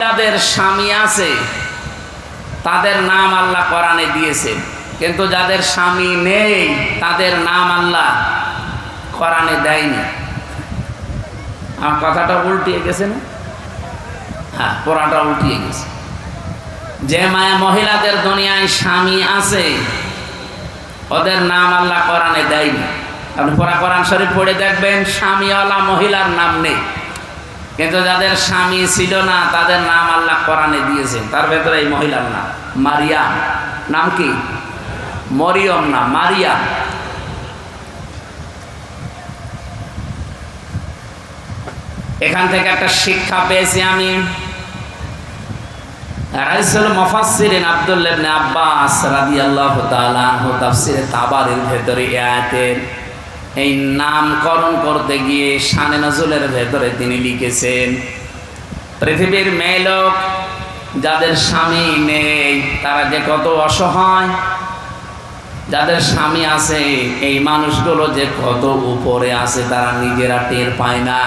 যাদের স্বামী আছে তাদের নাম আল্লাহ কোরআনে দিয়েছে, কিন্তু যাদের স্বামী নেই তাদের নাম আল্লাহ কোরআনে দেয়নি। আমার কথাটা উল্টিয়ে গেছে না? হ্যাঁ, পুরাটা উল্টিয়ে গেছে। যে মায়া মহিলাদের দুনিয়ায় স্বামী আছে ওদের নাম আল্লাহ কোরআনে দেয়নি। আপনি কোরআন শরীফ পড়ে দেখবেন স্বামীওয়ালা মহিলার নাম নেই, কিন্তু যাদের স্বামী ছিল না তাদের নাম আল্লাহ কোরআনে দিয়েছেন। তার ভেতরে এই মহিলার নাম মারিয়াম। নাম কি? মরিয়ম না, মারিয়াম। এখান থেকে একটা শিক্ষা পেয়েছি আমি। রাইসুল মুফাসসিরিন আব্দুল্লাহ ইবনে আব্বাস রাদিয়াল্লাহু তাআলা আনহু তাফসীরে তাবারির ভেতরে আয়াতের এই নামকরণ করতে গিয়ে শানে নজুলের ভেতরে তিনি লিখেছেন, পৃথিবীর মেয়ে লোক যাদের স্বামী নেই তারা যে কত অসহায়, যাদের স্বামী আছে এই মানুষগুলো যে কত উপরে আছে তারা নিজেরা টের পায় না।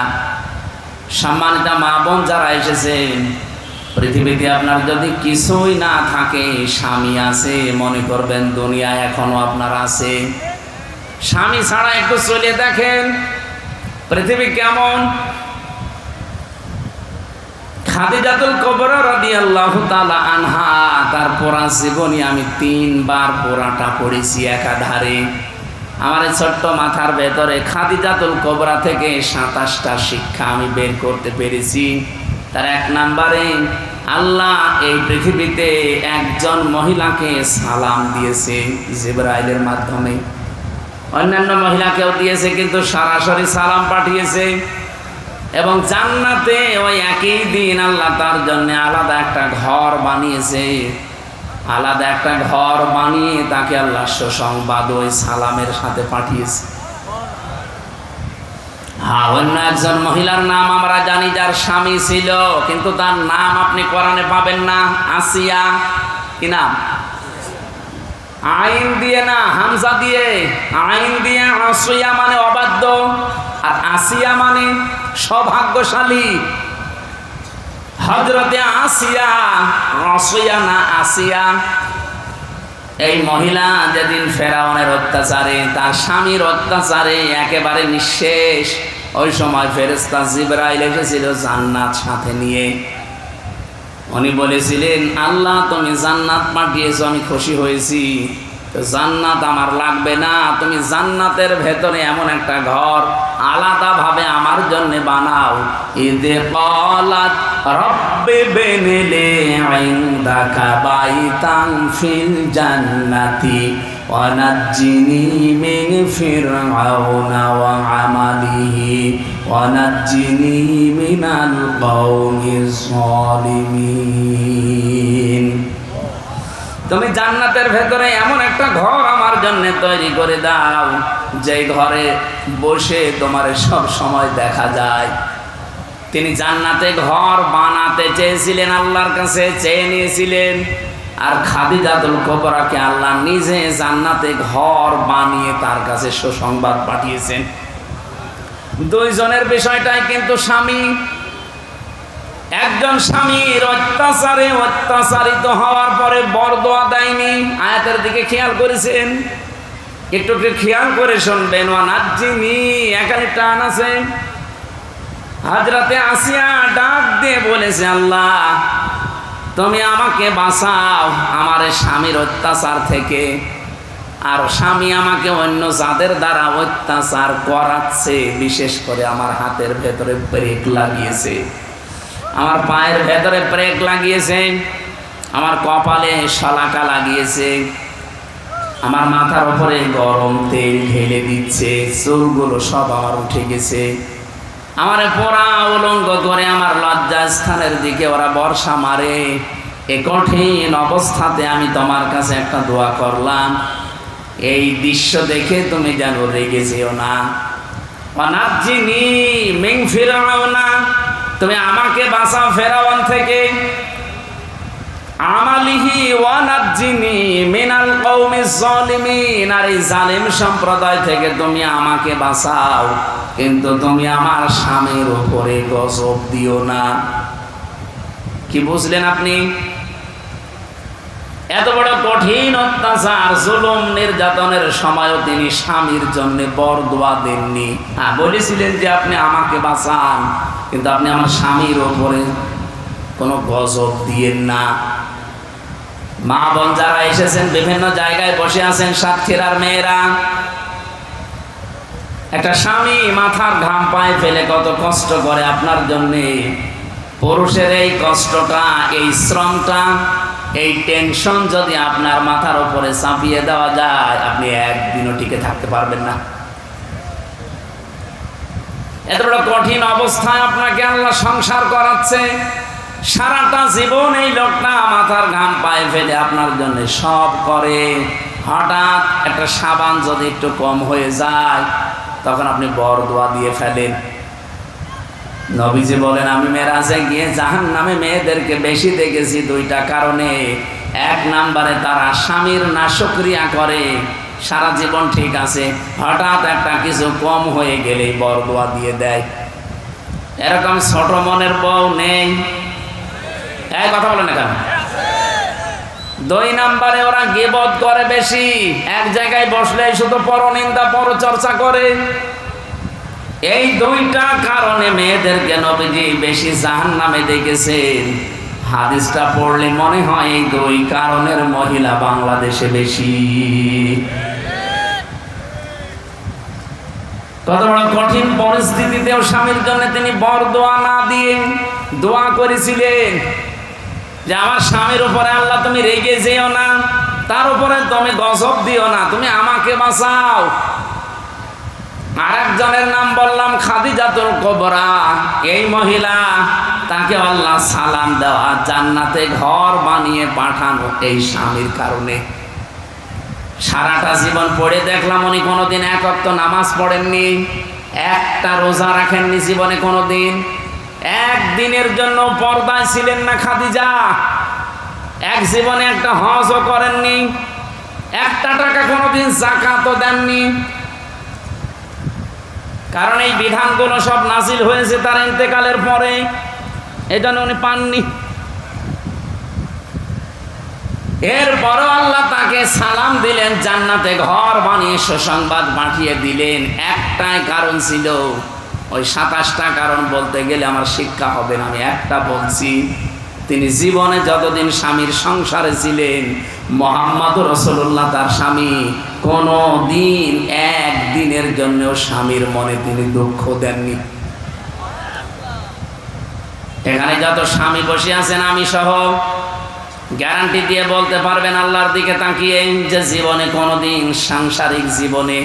সম্মানিত মা বোন যারা এসেছেন, পৃথিবীতে আপনার যদি কিছুই না থাকে, স্বামী আছে, মনে করবেন দুনিয়ায় এখনো আপনার আছে। স্বামী ছাড়া একটু চলে দেখেন পৃথিবী কেমন। খাদিজাতুল কুবরা রাদিয়াল্লাহু তাআলা আনহা তার পড়া জীবনী আমি 3 বার পড়াটা পড়েছি একাধারে। আমার এই ছোট্ট মাথার ভেতরে খাদিজাতুল কুবরা থেকে 27টা শিক্ষা আমি বের করতে পেরেছি। তার 1 নম্বরে আল্লাহ এই পৃথিবীতে একজন মহিলাকে সালাম দিয়েছে জিবরাইলের মাধ্যমে। অন্যান্য মহিলাকেও দিয়েছে, কিন্তু সরাসরি সালাম পাঠিয়েছে। এবং জান্নাতে ওই একই দিন আল্লাহ তার জন্য আলাদা একটা ঘর বানিয়েছে। আলাদা একটা ঘর বানিয়ে তাকে আল্লাহ সুসংবাদ ওই সালামের সাথে পাঠিয়েছে। হ্যাঁ, অন্য একজন মহিলার নাম আমরা জানি যার স্বামী ছিল, কিন্তু তার নাম আপনি কোরআনে পাবেন না। আসিয়া। কি নাম? আইন দিয়ে না, হামজা দিয়ে। আইন দিয়ে আসিয়া মানে অবাধ্য, আর আসিয়া মানে সৌভাগ্যশালী। হযরতে আসিয়া, আসিয়া না আসিয়া। এই মহিলা যেদিন ফেরাউনের অত্যাচারে, তার স্বামীর অত্যাচারে একেবারে নিঃশেষ, ওই সময় ফেরেশতা জিবরাইল এসেছিল জান্নাত সাথে নিয়ে। উনি বলেছিলেন, আল্লাহ তুমি জান্নাত পাঠিয়েছো, আমি খুশি হয়েছি, তো জান্নাত আমার লাগবে না, তুমি জান্নাতের ভেতরে এমন একটা ঘর আলাদাভাবে আমার জন্য বানাও। ইদে ক্বালাত রব্বি বিনিলি ইনদাকা বাইতান ফিল জান্নাতি ওয়া নাজ্জিনি মিন ফিরআউনা ওয়া আমালিহি ওয়া নাজ্জিনি মিনাল কওমিজ যালিমিন। তুমি জান্নাতের ভেতরে এমন একটা ঘর আমার জন্য তৈরি করে দাও, যে ঘরে বসে তোমার সব সময় দেখা যায়। তিনি জান্নাতে ঘর বানাতে চেয়েছিলেন, আল্লাহর কাছে চেয়ে নিয়েছিলেন। আর খাদিজাতুল কুবরাকে আল্লাহ নিজে জান্নাতে ঘর বানিয়ে তার কাছে সুসংবাদ পাঠিয়েছেন। দুইজনের বিষয়টাই কিন্তু স্বামী। একজন স্বামীর অত্যাচারে অত্যাচারিত হওয়ার পরে বরদোয়া দেয়নি। আয়াতের দিকে খেয়াল করেছেন? একটু খেয়াল করে শুনবেন। ওয়ানাজ্জিনি, এখানে টান আছে। হযরতে আসিয়া ডাক দিয়ে বলেছে, আল্লাহ তুমি আমাকে বাঁচাও আমার স্বামীর অত্যাচার থেকে। আর স্বামী আমাকে অন্য যাদের দ্বারা অত্যাচার করাচ্ছে, বিশেষ করে আমার হাতের ভেতরে ব্রেক লাগিয়েছে, আমার পায়ের ভেতরে ব্রেক লাগিয়েছে, আমার কপালে শলাকা লাগিয়েছে, আমার মাথার উপরে গরম তেল ঢেলে দিচ্ছে, চুলগুলো সব আমার উঠে গেছে, আমার পোড়া উলঙ্গ করে আমার লজ্জাস্থানের দিকে ওরা বর্ষা মারে। এ কঠিন অবস্থাতে আমি তোমার কাছে একটা দোয়া করলাম, এই দৃশ্য দেখে তুমি যেন রেগে যেও না। ওয়ানাজ্জিনি মিন ফিরআউনা, তুমি আমাকে বাঁচাও ফেরাউন থেকে। আমালিহি ওয়ানাজ্জিনি মিনাল কওমিজ যালিমিন, আর এই জালিম সম্প্রদায় থেকে তুমি আমাকে বাঁচাও, কিন্তু তুমি আমার স্বামীর উপরে গজব দিও না। কি বুঝলেন আপনি? এত বড় কঠিন অত্যাচার জুলুম নির্যাতনের সময়ও তিনি স্বামীর জন্য বরদোয়া দেননি। বলেছিলেন যে আপনি আমাকে বাঁচান, কিন্তু আপনি আমার স্বামীর ওপরে কোনো গজব দিয়েন না। মা বোন যারা এসেছেন, বিভিন্ন জায়গায় বসে আছেন, সাতক্ষীরার মেয়েরা, একটা স্বামী মাথার ঘাম পায়ে ফেলে কত কষ্ট করে আপনার জন্যে। পুরুষের এই কষ্টটা, এই শ্রমটা, এই টেনশন যদি আপনার মাথার উপরে চাপিয়ে দেওয়া যায়, আপনি একদিনও টিকে থাকতে পারবেন না। এত বড় কঠিন অবস্থায় আপনাকে আল্লাহ সংসার করাচ্ছে, সারাটা জীবন এই লোকটা মাথার ঘাম পায়ে ফেলে আপনার জন্য সব করে। হঠাৎ একটা সাবান যদি একটু কম হয়ে যায়, তখন আপনি বরদোয়া দিয়ে ফেলেন। নবীজি বলেন, আমি মেরাজে গিয়ে জাহান্নামে মেয়েদেরকে বেশি দেখেছি দুইটা কারণে। এক নাম্বারে তারা স্বামীর নাশকরিয়া করে, সারা জীবন ঠিক আছে, হঠাৎ একটা কিছু কম হয়ে গেলেই বরদোয়া দিয়ে দেয়। এরকম ছোট মনের বউ নেই? এই কথা বলেন না কেন? দুই নাম্বারে ওরা গীবত করে বেশি, এক জায়গায় বসলে শুধু পরনিন্দা পরচর্চা করে। এই দুইটা কারণে মেয়েদেরকে নবীজি বেশি জাহান্নামে দেখেছেন। হাদিসটা পড়লে মনে হয় এই দুই কারণের মহিলা বাংলাদেশে বেশি। কত বড় কঠিন পরিস্থিতিতেও স্বামীর জন্য তিনি বরদোয়া না দিয়ে দোয়া করেছিলেন যে আমার স্বামীর উপরে আল্লাহ তুমি রেগে যেও না, তার উপরে তুমি গজব দিও না, তুমি আমাকে বাঁচাও। আরেকজনের নাম বললাম খাদিজাতুল কুবরা। এই মহিলা, তাকে আল্লাহ সালাম দেওয়া, জান্নাতে ঘর বানিয়ে পাঠানো এই স্বামীর কারণে। সারাটা জীবন পড়ে দেখলাম উনি কোনোদিন এক ওয়াক্ত নামাজ পড়েননি, একটা রোজা রাখেননি জীবনে কোনোদিন, একদিনের জন্য পর্দায় ছিলেন না খাদিজা, এক জীবনে একটা হজও করেননি, একটা টাকা কোনোদিন যাকাতও দেননি। কারণ এই বিধানগুলো সব নাজিল হয়েছে তার ইন্তেকালের পরে, এটা উনি পাননি। এরপরও আল্লাহ তাকে সালাম দিলেন, জান্নাতে ঘর বানিয়ে সুসংবাদ পাঠিয়ে দিলেন। একটাই কারণ ছিল, ওই 27টা কারণ বলতে গেলে আমার শিক্ষা হবে না, আমি একটা বলছি। তিনি জীবনে যতদিন স্বামীর সংসারে ছিলেন, মুহাম্মদ রাসূলুল্লাহ তার স্বামী, কোনো দিন একদিনের জন্যও স্বামীর মনে তিনি দুঃখ দেননি। এখানে যত স্বামী বসে আছেন, আমি সহ গ্যারান্টি দিয়ে বলতে পারবেন আল্লাহর দিকে তাকিয়ে, যে জীবনে কোনোদিন সাংসারিক জীবনে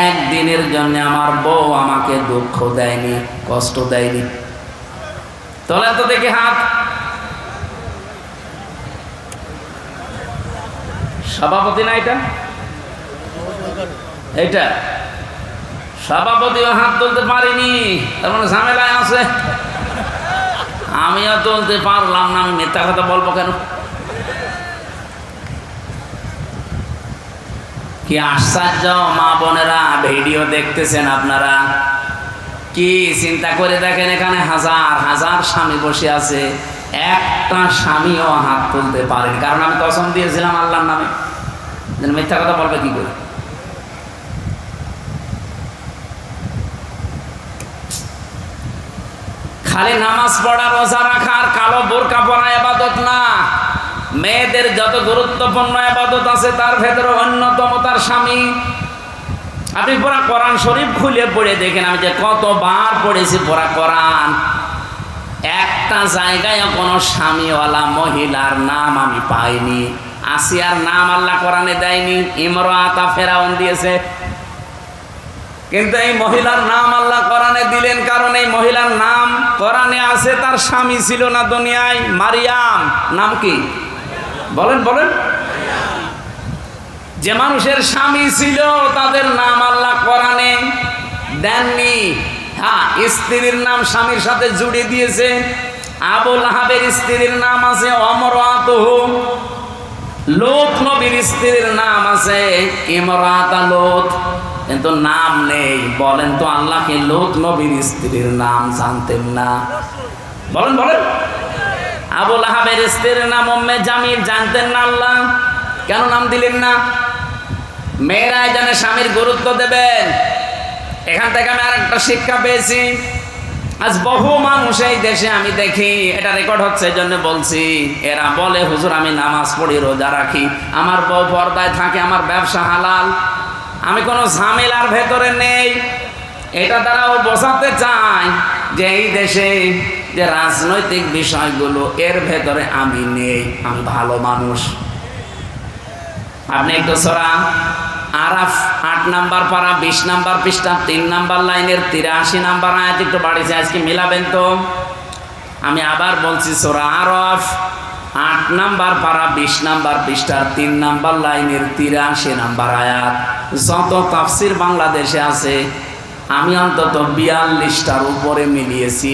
একদিনের জন্য আমার বউ আমাকে দুঃখ দেয়নি, কষ্ট দেয়নি। তোলেন তো দেখি হাত। সভাপতি না এটা? এটা সভাপতিও হাত তুলতে পারিনি, তার মানে ঝামেলায় আছে। আমিও তুলতে পারলাম না, আমি মিথ্যা কথা বলবো কেন? কি আশ্চর্য মা বোনেরা, ভিডিও দেখতেছেন আপনারা, কি চিন্তা করে দেখেন, এখানে হাজার হাজার স্বামী বসে আছে, একটা স্বামীও হাত তুলতে পারেন। কারণ আমি কসম দিয়েছিলাম আল্লাহর নামে, মিথ্যা কথা বলবে কি করে? খালি নামাজ পড়া, রোজা রাখা আর কালো বোরকা পরা ইবাদত না। মেয়েদের যত গুরুত্বপূর্ণ ইবাদত আছে তার ভেতরে অন্যতম তার স্বামী। আপনি পুরা কোরআন শরীফ খুলে পড়ে দেখেন, আমি যে কতবার পড়েছি পুরা কোরআন, একটা জায়গায় কোনো স্বামীওয়ালা মহিলার নাম আমি পাইনি। আসিয়ার নাম আল্লাহ কোরআনে দেয়নি, ইমরাতা ফেরাউন দিয়েছে, কিন্তু এই মহিলার নাম আল্লাহ কোরআনে দিলেন। কারণ এই মহিলার নাম কোরআনে আছে, তার স্বামী ছিল না দুনিয়ায়, মারিয়াম। নাম কি বলেন বলেন? যে মানুষের স্বামী ছিল তাদের নাম আল্লাহ কোরআনে দেননি। হ্যাঁ, স্ত্রীর নাম স্বামীর সাথে জুড়ে দিয়েছে। আবুল আহাবের স্ত্রীর নাম আছে অমরাতুহু, লূত নবীর স্ত্রীর নাম আছে ইমরাতা লূত, কিন্তু নাম নেই। বলেন তো আল্লাহ কি লূত নবীর স্ত্রীর নাম জানতেন না? বলেন বলেন। আবু লাহাবের স্ত্রীর নাম উম্মে জামিল, জানতেন না আল্লাহ? কেন নাম দিলেন না? মেয়েরাই জানে স্বামীর গুরুত্ব দেবেন। এখান থেকে আমি আরেকটা শিক্ষা পেয়েছি। আজ বহু মানুষ এই দেশে আমি দেখি, এটা রেকর্ড হচ্ছে এই জন্য বলছি, এরা বলে হুজুর আমি নামাজ পড়ি, রোজা রাখি, আমার বউ পর্দায় থাকে, আমার ব্যবসা হালাল, আমি কোনো ঝামেলার ভেতরে নেই। এটা দ্বারাও বোঝাতে চায় যে এই দেশে যে রাজনৈতিক বিষয়গুলো এর ভেতরে আমি নেই, আমি ভালো মানুষ। আপনি একটু সূরা আরাফ 8 নাম্বার পারা 20 নাম্বার পৃষ্ঠা 3 নাম্বার লাইনের 83 নাম্বার আয়াত একটু বাড়িছে, আজকে মিলাবেন তো? আমি আবার বলছি, সূরা আরাফ 8 নাম্বার পারা 20 নাম্বার পৃষ্ঠার 3 নাম্বার লাইনের 83 নাম্বার আয়াত। যত তাফসির বাংলাদেশে আছে আমি অন্তত 42টার উপরে মিলিয়েছি,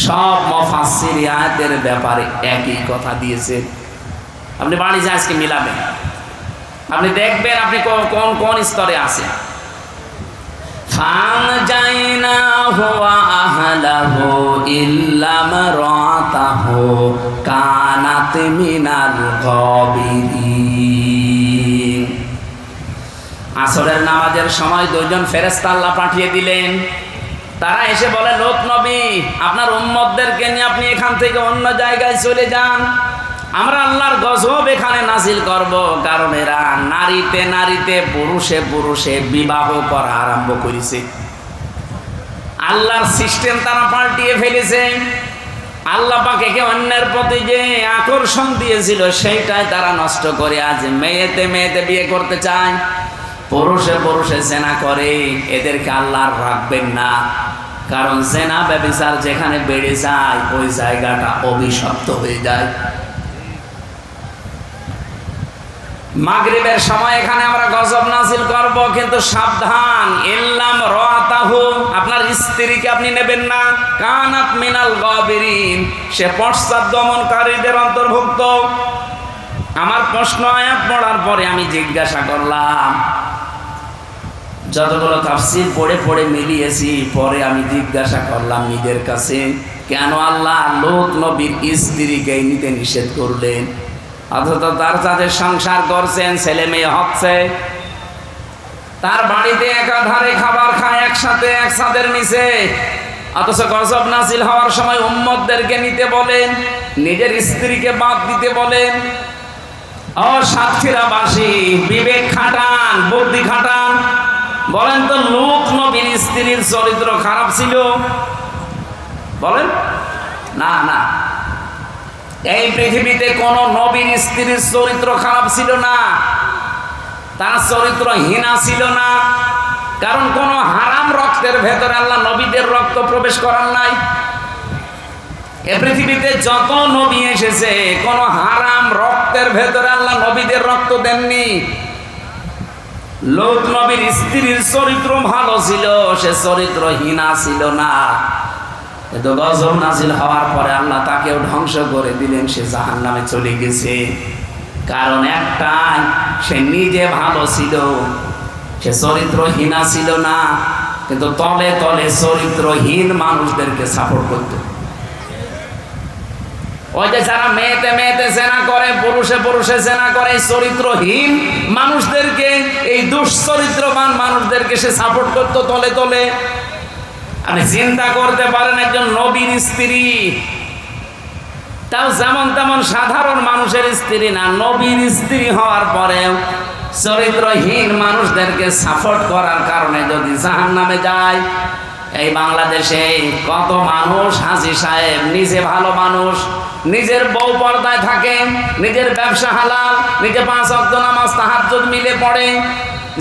সব মুফাসসির আয়াতের ব্যাপারে একই কথা দিয়েছে। আপনি বাড়ি যা আজকে মিলাবেন, আপনি দেখবেন আপনি কোন কোন স্তরে আছেন। ফানজাইনাহু ওয়া আহলাহু ইল্লা মারাতাহু কানাত মিনাল গাবিরিন। আসরের নামাজের সময় দুইজন ফেরেশতা আল্লাহ পাঠিয়ে দিলেন। তারা এসে বলে, লোক নবী আপনার উম্মতদেরকে নিয়ে আপনি এখান থেকে অন্য জায়গায় চলে যান, আমরা আল্লাহর গজব এখানে নাজিল করব, কারণ এরা নারীতে নারীতে পুরুষে পুরুষে বিবাহ করা আরম্ভ করেছে। আল্লাহর সিস্টেম তারা পাল্টিয়ে ফেলেছে। আল্লাহ পাক একে অন্যের প্রতি যে আকর্ষণ দিয়েছিল সেইটাই তারা নষ্ট করে আজ মেয়েতে মেয়েতে বিয়ে করতে চায়, পুরুষে পুরুষে জেনা করে। এদেরকে আল্লাহ রাখবেন না, কারণ জেনা ব্যভিচার যেখানে বেড়ে যায় ওই জায়গাটা অভিশপ্ত হয়ে যায়। মাগরিবের সময় এখানে আমরা গজব নাজিল করব, কিন্তু সাবধান, ইল্লাম রাতাহু, আপনার স্ত্রীকে আপনি নেবেন না, কানাত মিনাল গাবিরিন, সে পশ্চাৎগমনকারীদের অন্তর্ভুক্ত। আমার প্রশ্ন আয়াত পড়ার পরে আমি জিজ্ঞাসা করলাম, যতগুলো তাফসীর পড়ে পড়ে মিলিয়েছি, পরে আমি জিজ্ঞাসা করলাম নিজের কাছে, কেন আল্লাহ লূত নবীর স্ত্রীকে নিতে নিষেধ করলেন? অথচ তার সাথে সংসার করছেন, ছেলে মেয়ে হচ্ছে, তার বাড়িতে একাধারে খাবার খায় একসাথে এক ছাদের নিচে, অথচ গজব নাজিল হওয়ার সময় উম্মতদেরকে নিতে বলেন, নিজের স্ত্রীকে বাদ দিতে বলেন। ও সাতক্ষীরাবাসী, বিবেক খাটান, বুদ্ধি খাটান, বলেন তো লূত নবীর স্ত্রীর চরিত্র খারাপ ছিল? বলেন না। না, এই পৃথিবীতে কোন নবীর স্ত্রীর চরিত্র খারাপ ছিল না, তার চরিত্র হীনা ছিল না, কারণ কোন হারাম রক্তের ভেতরে আল্লাহ নবীদের রক্ত প্রবেশ করার নাই। এ পৃথিবীতে যত নবী এসেছে কোন হারাম রক্তের ভেতরে আল্লাহ নবীদের রক্ত দেননি। লূত নবীর স্ত্রীর চরিত্র ভালো ছিল, সে চরিত্র হীনা ছিল না, কিন্তু গজব নাজিল হওয়ার পরে আল্লাহ তাকেও ধ্বংস করে দিলেন, সে জাহান্নামে চলে গেছে। কারণ একটাই, সে নিজে ভালো ছিল, সে চরিত্রহীনা ছিল না, কিন্তু তলে তলে চরিত্রহীন মানুষদেরকে সাপোর্ট করত। ওই যে যারা মেয়েতে মেয়েতে জেনা করে, পুরুষে পুরুষে জেনা করে, চরিত্রহীন মানুষদেরকে, এই দুশ্চরিত্রবান মানুষদেরকে সে সাপোর্ট করত তলে তলে। আপনি চিন্তা করতে পারেন, একজন নবীর স্ত্রী, তাও যেমন তেমন সাধারণ মানুষের স্ত্রী না, নবীর স্ত্রী হওয়ার পরেও চরিত্রহীন মানুষদেরকে সাপোর্ট করার কারণে যদি জাহান্নামে যায়। এই বাংলাদেশে কত মানুষ হাজী সাহেব, নিজে ভালো মানুষ, নিজের বউ পর্দায় থাকে, নিজের ব্যবসা হালাল, নিজে 5 ওয়াক্ত নামাজ তাহাজ্জুদ মিলে পড়ে,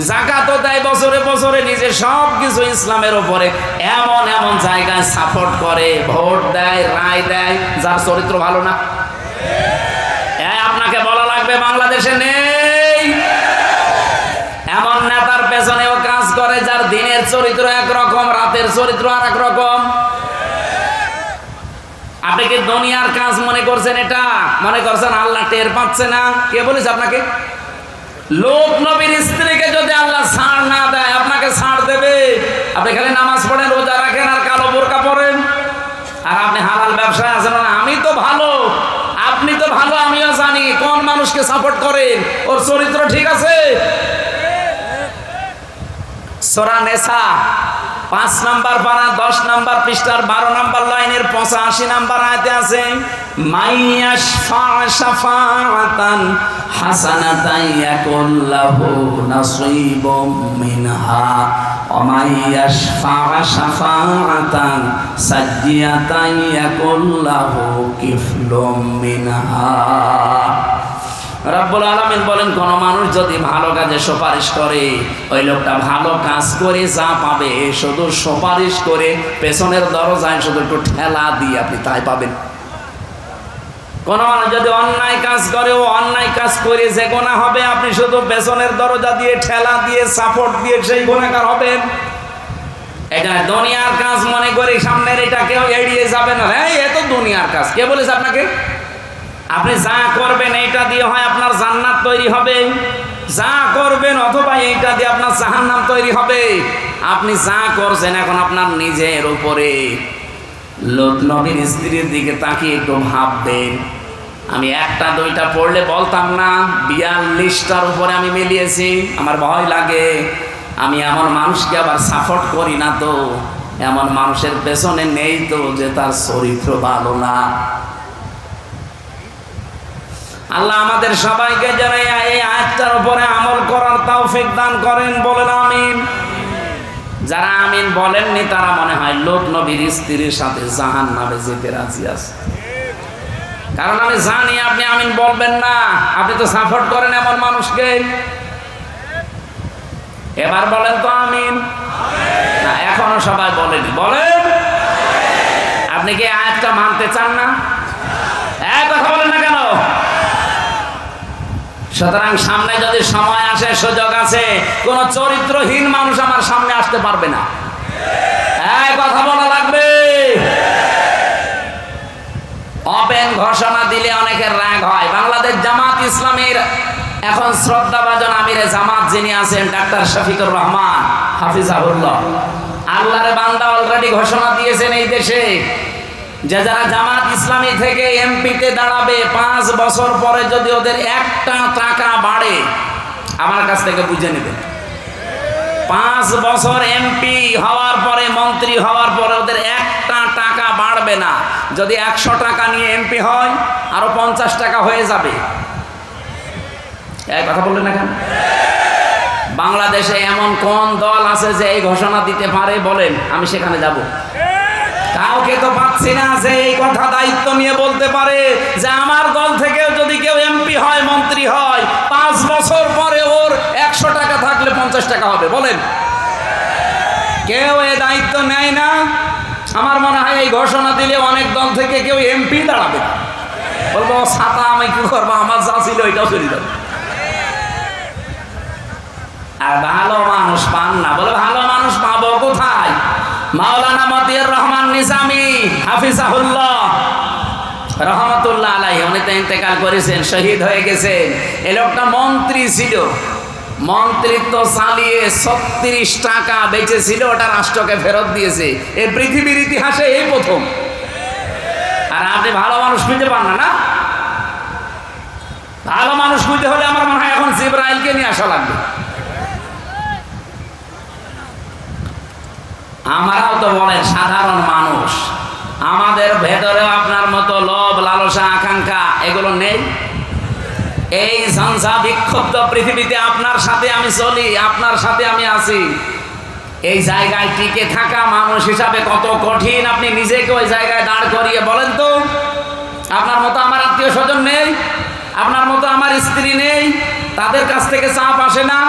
যাকাতও দেয় বছরে বছরে, নিজে সব কিছু ইসলামের উপরে, এমন এমন জায়গায় সাপোর্ট করে, ভোট দেয়, রায় দেয়, যার চরিত্র ভালো না। আপনাকে বলা লাগবে বাংলাদেশে নেই। এমন নেতার পেছনেও কাজ করে যার দিনের চরিত্র একরকম, রাতের চরিত্র আর এক রকম। আপনি কি দুনিয়ার কাজ মনে করছেন? এটা মনে করছেন আল্লাহ টের পাচ্ছে না? কে বলেছে আপনাকে? লূত নবীর স্ত্রীকে যদি আল্লাহ ছাড় না দেয়, আপনাকে ছাড় দেবে? আপনি খালি নামাজ পড়েন, রোজা রাখেন আর কালো বোরকা পরেন, আর আপনি হালাল ব্যবসায় আছেন, আমি তো ভালো, ভালো আমিও জানি কোন মানুষকে সাপোর্ট করেন, ওর চরিত্র ঠিক আছে। সূরা নিসা 5 নাম্বার পারা 10 নাম্বার পৃষ্ঠার 12 নাম্বার লাইনের 85 নাম্বার আয়াতে আছে, মাইয়াশফা শাফাআতান হাসানাতান ইয়াকুল লাহু নাসীবুম মিনহা ওয়া মাইয়াশফা শাফাআতান সাজ্জিয়াতান ইয়াকুল লাহু কিফলুম মিনহা। রব্বুল আলামিন বলেন, কোন মানুষ যদি ভালো কাজে সুপারিশ করে, ওই লোকটা ভালো কাজ করে যা পাবে শুধু সুপারিশ করে পেছনের দরজায় শুধু একটু ঠেলা দিয়ে আপনি তাই পাবেন। কোন মানুষ যদি অন্যায় কাজ করে, ও অন্যায় কাজ করে যে গুনাহ হবে, আপনি শুধু পেছনের দরজা দিয়ে ঠেলা দিয়ে সাপোর্ট দিয়ে সেই গুনাহগার হবেন। এটা দুনিয়ার কাজ মনে করে সামনের এটা কেউ এড়িয়ে যাবে না। হ্যাঁ, এ তো দুনিয়ার কাজ। কে বলেছে আপনাকে? আপনি যা করবেন এইটা দিয়ে হয় আপনার জান্নাত তৈরি হবে, যা করবেন অথবা এইটা দিয়ে আপনার জাহান্নাম তৈরি হবে। আপনি যা করছেন এখন আপনার নিজের উপরে। লূত নবীর স্ত্রীর দিকে তাকিয়ে একটু ভাববেন। আমি একটা দুইটা পড়লে বলতাম না, 42টার উপরে আমি মিলিয়েছি। আমার ভয় লাগে, আমি এমন মানুষকে আবার সাপোর্ট করি না তো, এমন মানুষের পেছনে নেই তো যে তার চরিত্র ভালো না। আল্লাহ আমাদের সবাইকে যেন এই আয়াতটার উপরে আমল করার তৌফিক দান করেন, বলেন আমিন। যারা আমিন বলেননি তারা মনে হয় লূত নবীর স্ত্রীর সাথে জাহান্নামে যেতে রাজি আছে। কারণ আমি জানি আপনি আমিন বলবেন না, আপনি তো সাপোর্ট করেন এমন মানুষকে। এবার বলেন তো আমিন। না, এখনো সবাই বলেনি। বলেন, আপনি কি আয়াতটা মানতে চান না? এক কথা বলেন না কেন? সুতরাং সামনে যদি সময় আসে, সুযোগ আছে, কোন চরিত্রহীন মানুষ আমার সামনে আসতে পারবে না। এই কথা বলা লাগবে। ওপেন ঘোষণা দিলে অনেকের রাগ হয়। বাংলাদেশ জামাত ইসলামের এখন শ্রদ্ধাভাজন আমিরে জামাত যিনি আছেন ডাক্তার শফিকুর রহমান হাফিজাহুল্লাহ, আল্লাহর বান্দা অলরেডি ঘোষণা দিয়েছেন এই দেশে যে যারা জামাত ইসলামী থেকে এমপিতে দাঁড়াবে 5 বছর পরে যদি ওদের একটা টাকা বাড়ে, আমার কাছ থেকে বুঝে নেবেন। 5 বছর এমপি হওয়ার পরে, মন্ত্রী হওয়ার পরে ওদের একটা টাকা বাড়বে না। যদি 100 টাকা নিয়ে এমপি হয়, আরো 50 টাকা হয়ে যাবে। এই কথা বললেন না কেন? বাংলাদেশে এমন কোন দল আছে যে এই ঘোষণা দিতে পারে? বলেন, আমি সেখানে যাব। কাউকে তো পাচ্ছি না যে এই কথা দায়িত্ব নিয়ে বলতে পারে যে আমার দল থেকেও যদি কেউ এমপি হয়, মন্ত্রী হয়, 5 বছর পরে ওর 100 টাকা থাকলে 50 টাকা হবে। বলেন, কেউ এই দায়িত্ব নেয় না। আমার মনে হয় এই ঘোষণা দিলে অনেক দল থেকে কেউ এমপি দাঁড়াবে। বলবো ছাতা আমি কি করবো, আমার যা ছিল ওইটাও চলে যাবে। আর ভালো মানুষ পান না। বলে ভালো মানুষ পাবো কোথায়? মাওলানা মতিউর রহমান নিজামী হাফিজাহুল্লাহ রহমাতুল্লাহ আলাইহি, উনি তো ইন্তেকাল করেছেন, শহীদ হয়ে গেছেন। এই লোকটা মন্ত্রী ছিল, মন্ত্রিত্ব চালিয়ে 36 টাকা বেঁচেছিল, ওটা রাষ্ট্রকে ফেরত দিয়েছে। এই পৃথিবীর ইতিহাসে এই প্রথম। আর আপনি ভালো মানুষ খুঁজে পান না? না, ভালো মানুষ খুঁজতে হলে আমার মনে হয় এখন জিবরাইলকে নিয়ে আসা লাগবে। আমরাও তো বলেন সাধারণ মানুষ, আমাদের ভেতরেও আপনার মতো লোভ, লালসা, আকাঙ্ক্ষা এগুলো নেই? এই ঝঞ্ঝা বিক্ষুব্ধ পৃথিবীতে আপনার সাথে আমি চলি, আপনার সাথে আমি আছি। এই জায়গায় টিকে থাকা মানুষ হিসাবে কত কঠিন, আপনি নিজেকে ওই জায়গায় দাঁড় করিয়ে বলেন তো। আপনার মতো আমার আত্মীয় স্বজন নেই, আপনার মতো আমার স্ত্রী নেই, তাদের কাছ থেকে চাপ আসে না,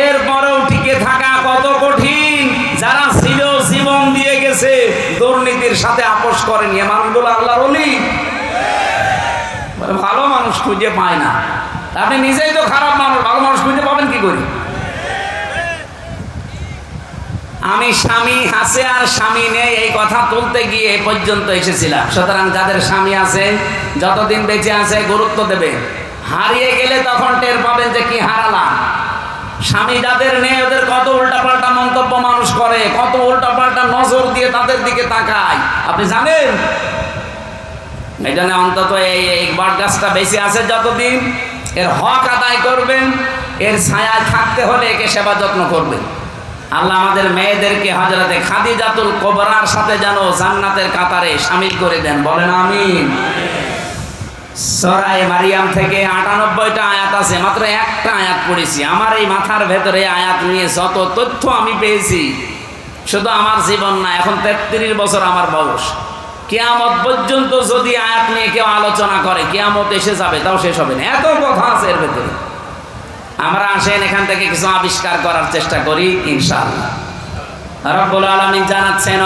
এরপরেও টিকে থাকা কত কঠিন। যারা ছিল জীবন দিয়ে গেছে, দুর্নীতির সাথে আপোষ করেনি, এ মানুষগুলো আল্লাহর ওলি। ভালো মানুষ খুঁজে পায় না। আপনি নিজেই তো খারাপ মানুষ, ভালো মানুষ খুঁজে পাবেন কি করে? আমি স্বামী আছে আর স্বামী নেই এই কথা তুলতে গিয়ে এ পর্যন্ত এসেছিলাম। সুতরাং যাদের স্বামী আছে, যতদিন বেঁচে আছে গুরুত্ব দেবে। হারিয়ে গেলে তখন টের পাবেন যে কি হারালাম। স্বামী যাদের নেই ওদের কত উল্টাপাল্টা মন্তব্য মানুষ করে, কত উল্টাপাল্টা নজর দিয়ে তাদের দিকে তাকায়, আপনি জানেন? এই জন্য অন্তত এই বট গাছটা বেঁচে আছে যতদিন এর হক আদায় করবেন, এর ছায়ায় থাকতে হলে একে সেবা যত্ন করবেন। আল্লাহ আমাদের মেয়েদেরকে হযরতে খাদিজাতুল কুবরার সাথে যেন জান্নাতের কাতারে শামিল করে দেন, বলেন আমিন। সূরা মারিয়াম থেকে ৯৮টা আয়াত আছে, মাত্র একটা আয়াত পড়েছি। আমার এই মাথার ভেতরে আয়াত নিয়ে যত তথ্য আমি পেয়েছি, শুধু আমার জীবন না, এখন ৩৩ বছর আমার বয়স, কিয়ামত পর্যন্ত যদি আয়াত নিয়ে কেউ আলোচনা করে, কিয়ামত এসে যাবে তাও শেষ হবে না, এত কথা আছে এর ভেতরে। আমরা আসেন এখান থেকে কিছু আবিষ্কার করার চেষ্টা করি ইনশাআল্লাহ। রব্বুল আলামিন জানাচ্ছেন